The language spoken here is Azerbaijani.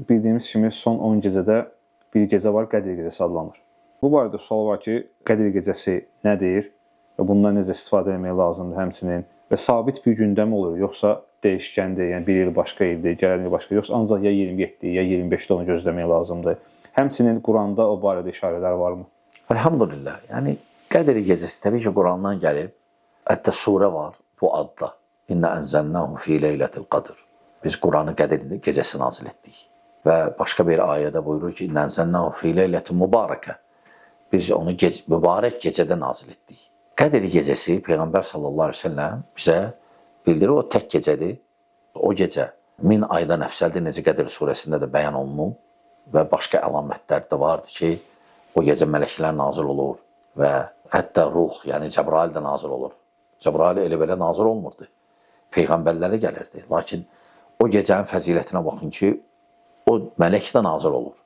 bildiyimiz kimi son 10 gecədə bir gecə var, Qədir gecəsi adlanır. Bu barədə sual var ki, Qədir gecəsi nədir və bundan necə istifadə etmək lazımdır həmçinin və sabit bir gündə mi olur, yoxsa dəyişkəndir, yəni bir il başqa ildir, gələn il başqa, yoxsa ancaq ya 27, ya 25-də onu gözləmək lazımdır. Həmçinin Quranda o barədə işarələr varmı? Elhamdülillah. Yəni Qədir gecəsi təbii ki, Qurandan gəlib. Hətta surə var bu adla. İnna ənzəlnahu fi leylətil qadr. Biz Quranı Qədir gecəsi nazil etdik. Və başqa bir ayədə buyurur ki, İnna ənzəlnahu fi leylətin mübarəkə. Biz onu mübarək gecədə nazil etdik. Qədir gecəsi Peyğəmbər sallallahu əleyhi və səlləm bizə bildirir, o tək gecədir. O gecə 1000 aydan əfsəldir, necə Qədir surəsində də bəyan olunub və başqa əlamətlər də vardır ki, o gecə mələklər nazil olur və hətta ruh, yəni Cəbrail də nazil olur. Cəbrail elə belə nazil olmurdu. Peyğəmbərlərə gəlirdi. Lakin o gecənin fəzilətinə baxın ki, o mələk də nazil olur.